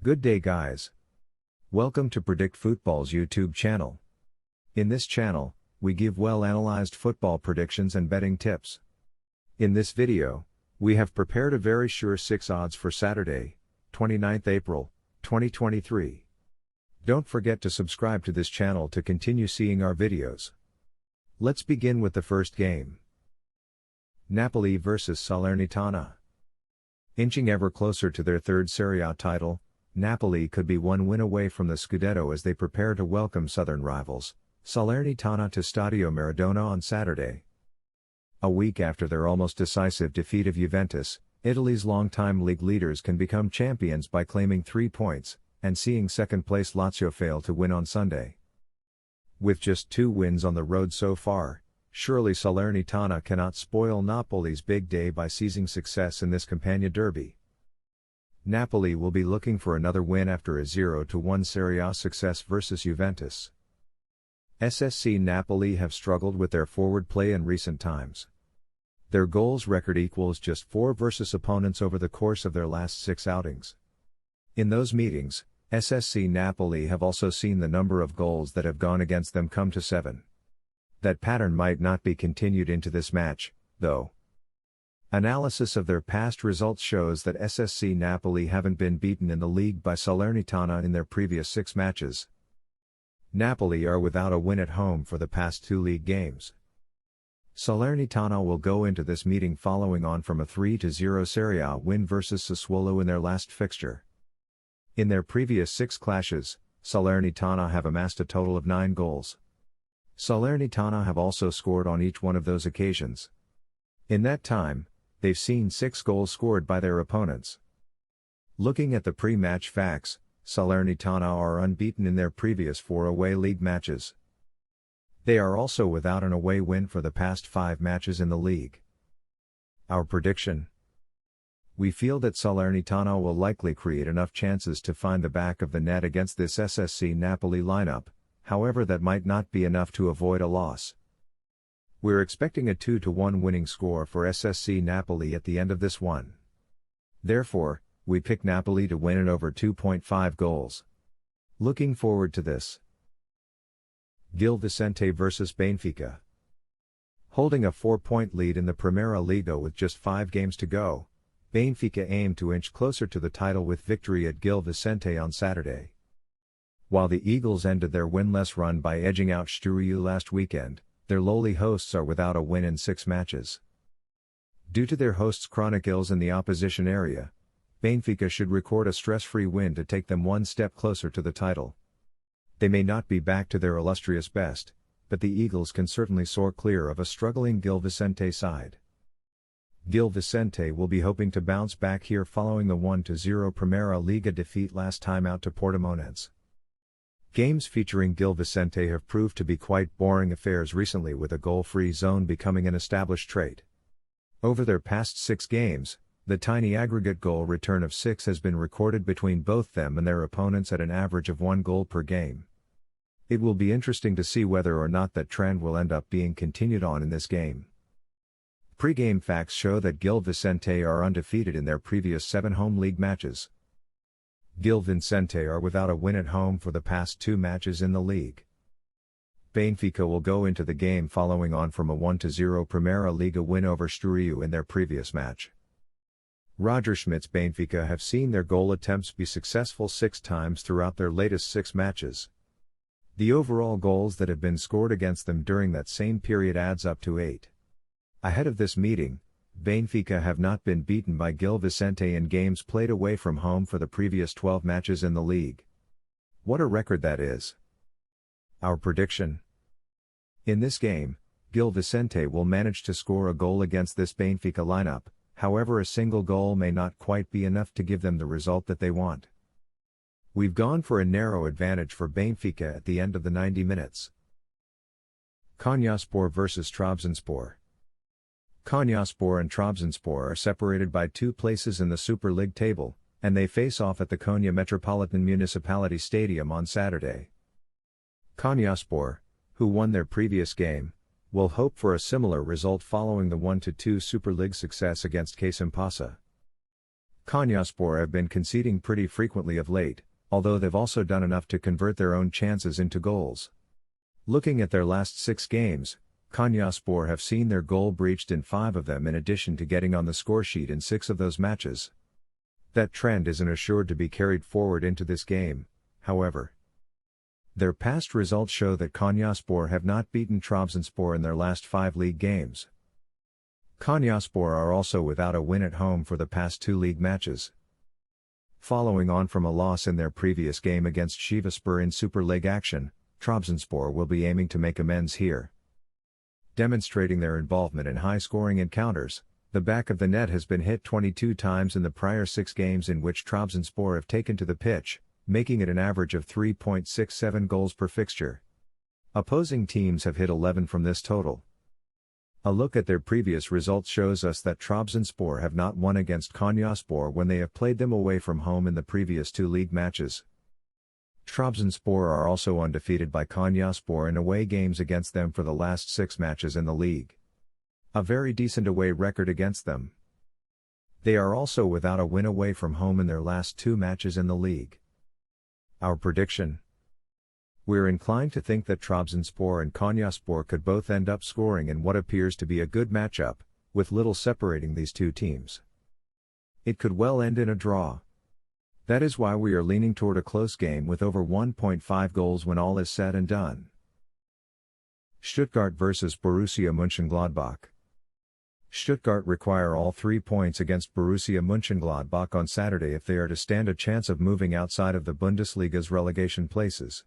Good day guys. Welcome to Predict Football's YouTube channel. In this channel, we give well-analyzed football predictions and betting tips. In this video, we have prepared a very sure 6 odds for Saturday, 29th April, 2023. Don't forget to subscribe to this channel to continue seeing our videos. Let's begin with the first game. Napoli vs Salernitana. Inching ever closer to their third Serie A title, Napoli could be one win away from the Scudetto as they prepare to welcome southern rivals, Salernitana to Stadio Maradona on Saturday. A week after their almost decisive defeat of Juventus, Italy's longtime league leaders can become champions by claiming 3 points, and seeing second-place Lazio fail to win on Sunday. With just 2 wins on the road so far, surely Salernitana cannot spoil Napoli's big day by seizing success in this Campania derby. Napoli will be looking for another win after a 0-1 Serie A success versus Juventus. SSC Napoli have struggled with their forward play in recent times. Their goals record equals just 4 versus opponents over the course of their last 6 outings. In those meetings, SSC Napoli have also seen the number of goals that have gone against them come to 7. That pattern might not be continued into this match, though. Analysis of their past results shows that SSC Napoli haven't been beaten in the league by Salernitana in their previous 6 matches. Napoli are without a win at home for the past 2 league games. Salernitana will go into this meeting following on from a 3-0 Serie A win versus Sassuolo in their last fixture. In their previous 6 clashes, Salernitana have amassed a total of 9 goals. Salernitana have also scored on each one of those occasions. In that time, they've seen 6 goals scored by their opponents. Looking at the pre-match facts, Salernitana are unbeaten in their previous 4 away league matches. They are also without an away win for the past 5 matches in the league. Our prediction: we feel that Salernitana will likely create enough chances to find the back of the net against this SSC Napoli lineup, however that might not be enough to avoid a loss. We're expecting a 2-1 winning score for SSC Napoli at the end of this one. Therefore, we pick Napoli to win at over 2.5 goals. Looking forward to this. Gil Vicente vs Benfica. Holding a 4-point lead in the Primera Liga with just 5 games to go, Benfica aim to inch closer to the title with victory at Gil Vicente on Saturday. While the Eagles ended their winless run by edging out Sturridge last weekend, their lowly hosts are without a win in 6 matches. Due to their hosts' chronic ills in the opposition area, Benfica should record a stress-free win to take them one step closer to the title. They may not be back to their illustrious best, but the Eagles can certainly soar clear of a struggling Gil Vicente side. Gil Vicente will be hoping to bounce back here following the 1-0 Primera Liga defeat last time out to Portimonense. Games featuring Gil Vicente have proved to be quite boring affairs recently, with a goal-free zone becoming an established trait. Over their past 6 games, the tiny aggregate goal return of 6 has been recorded between both them and their opponents at an average of 1 goal per game. It will be interesting to see whether or not that trend will end up being continued on in this game. Pre-game facts show that Gil Vicente are undefeated in their previous 7 home league matches. Gil Vicente are without a win at home for the past 2 matches in the league. Benfica will go into the game following on from a 1-0 Primera Liga win over Sturridge in their previous match. Roger Schmidt's Benfica have seen their goal attempts be successful 6 times throughout their latest 6 matches. The overall goals that have been scored against them during that same period adds up to 8. Ahead of this meeting, Benfica have not been beaten by Gil Vicente in games played away from home for the previous 12 matches in the league. What a record that is! Our prediction: in this game, Gil Vicente will manage to score a goal against this Benfica lineup, however a single goal may not quite be enough to give them the result that they want. We've gone for a narrow advantage for Benfica at the end of the 90 minutes. KONYASPOR vs TRABZONSPOR. KONYASPOR and TRABZONSPOR are separated by 2 places in the Super League table, and they face off at the Konya Metropolitan Municipality Stadium on Saturday. KONYASPOR, who won their previous game, will hope for a similar result following the 1-2 Super League success against Kasimpasa. KONYASPOR have been conceding pretty frequently of late, although they've also done enough to convert their own chances into goals. Looking at their last 6 games, KONYASPOR have seen their goal breached in 5 of them in addition to getting on the scoresheet in 6 of those matches. That trend isn't assured to be carried forward into this game, however. Their past results show that KONYASPOR have not beaten TRABZONSPOR in their last 5 league games. KONYASPOR are also without a win at home for the past 2 league matches. Following on from a loss in their previous game against Sivasspor in Super League action, TRABZONSPOR will be aiming to make amends here. Demonstrating their involvement in high-scoring encounters, the back of the net has been hit 22 times in the prior 6 games in which TRABZONSPOR have taken to the pitch, making it an average of 3.67 goals per fixture. Opposing teams have hit 11 from this total. A look at their previous results shows us that TRABZONSPOR have not won against KONYASPOR when they have played them away from home in the previous 2 league matches. TRABZONSPOR are also undefeated by KONYASPOR in away games against them for the last 6 matches in the league. A very decent away record against them. They are also without a win away from home in their last 2 matches in the league. Our prediction? We're inclined to think that TRABZONSPOR and KONYASPOR could both end up scoring in what appears to be a good matchup, with little separating these 2 teams. It could well end in a draw. That is why we are leaning toward a close game with over 1.5 goals when all is said and done. Stuttgart vs Borussia Mönchengladbach. Stuttgart require all 3 points against Borussia Mönchengladbach on Saturday if they are to stand a chance of moving outside of the Bundesliga's relegation places.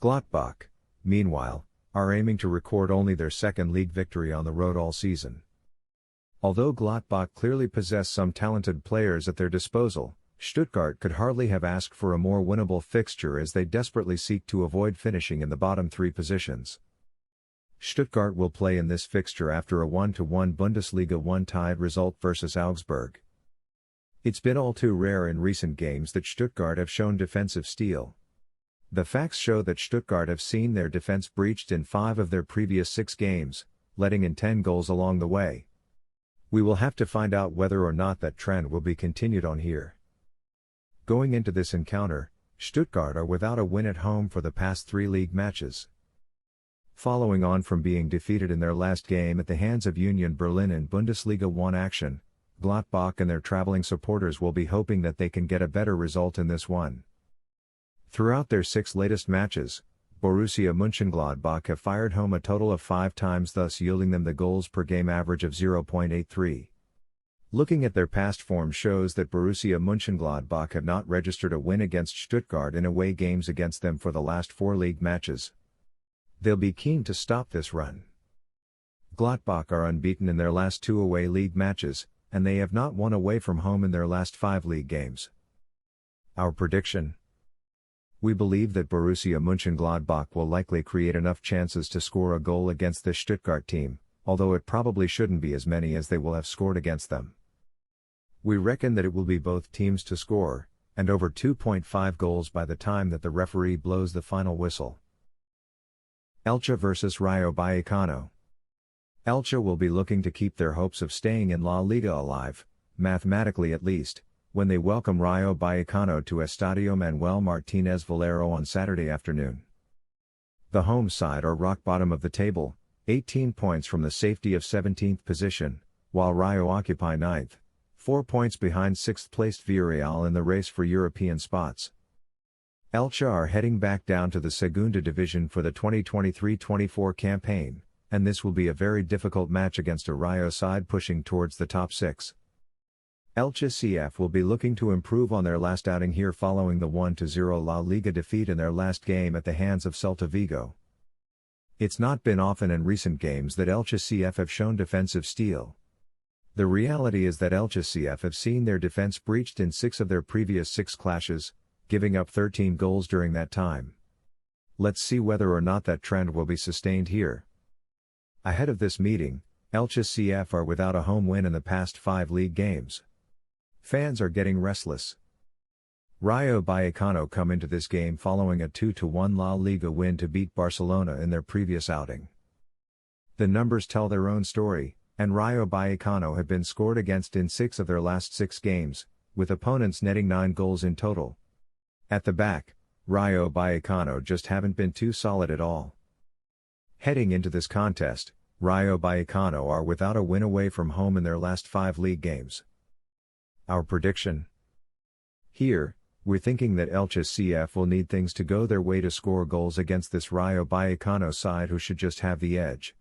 Gladbach, meanwhile, are aiming to record only their 2nd league victory on the road all season. Although Gladbach clearly possess some talented players at their disposal, Stuttgart could hardly have asked for a more winnable fixture as they desperately seek to avoid finishing in the bottom 3 positions. Stuttgart will play in this fixture after a 1-1 Bundesliga 1 tied result versus Augsburg. It's been all too rare in recent games that Stuttgart have shown defensive steel. The facts show that Stuttgart have seen their defense breached in 5 of their previous 6 games, letting in 10 goals along the way. We will have to find out whether or not that trend will be continued on here. Going into this encounter, Stuttgart are without a win at home for the past 3 league matches. Following on from being defeated in their last game at the hands of Union Berlin in Bundesliga 1 action, Gladbach and their traveling supporters will be hoping that they can get a better result in this one. Throughout their 6 latest matches, Borussia Mönchengladbach have fired home a total of 5 times, thus yielding them the goals per game average of 0.83. Looking at their past form shows that Borussia Mönchengladbach have not registered a win against Stuttgart in away games against them for the last 4 league matches. They'll be keen to stop this run. Gladbach are unbeaten in their last 2 away league matches, and they have not won away from home in their last 5 league games. Our prediction? We believe that Borussia Mönchengladbach will likely create enough chances to score a goal against the Stuttgart team, although it probably shouldn't be as many as they will have scored against them. We reckon that it will be both teams to score, and over 2.5 goals by the time that the referee blows the final whistle. Elche vs Rayo Vallecano. Elche will be looking to keep their hopes of staying in La Liga alive, mathematically at least, when they welcome Rayo Vallecano to Estadio Manuel Martínez Valero on Saturday afternoon. The home side are rock bottom of the table, 18 points from the safety of 17th position, while Rayo occupy 9th, 4 points behind 6th-placed Villarreal in the race for European spots. Elche are heading back down to the Segunda Division for the 2023-24 campaign, and this will be a very difficult match against a Rayo side pushing towards the top 6. Elche CF will be looking to improve on their last outing here following the 1-0 La Liga defeat in their last game at the hands of Celta Vigo. It's not been often in recent games that Elche CF have shown defensive steel. The reality is that Elche CF have seen their defense breached in 6 of their previous 6 clashes, giving up 13 goals during that time. Let's see whether or not that trend will be sustained here. Ahead of this meeting, Elche CF are without a home win in the past 5 league games. Fans are getting restless. Rayo Vallecano come into this game following a 2-1 La Liga win to beat Barcelona in their previous outing. The numbers tell their own story, and Rayo Vallecano have been scored against in 6 of their last 6 games, with opponents netting 9 goals in total. At the back, Rayo Vallecano just haven't been too solid at all. Heading into this contest, Rayo Vallecano are without a win away from home in their last 5 league games. Our prediction? Here, we're thinking that ELCHE CF will need things to go their way to score goals against this Rayo Vallecano side who should just have the edge.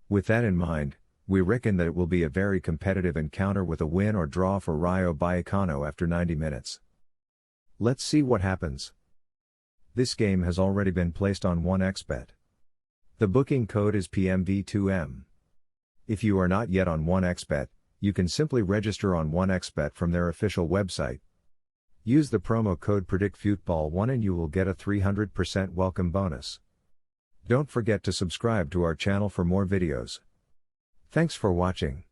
With that in mind, we reckon that it will be a very competitive encounter with a win or draw for Rayo Vallecano after 90 minutes. Let's see what happens. This game has already been placed on 1xBet. The booking code is PMV2M. If you are not yet on 1xBet, you can simply register on 1xBet from their official website. Use the promo code PREDICTFUTBALL1 and you will get a 300% welcome bonus. Don't forget to subscribe to our channel for more videos. Thanks for watching.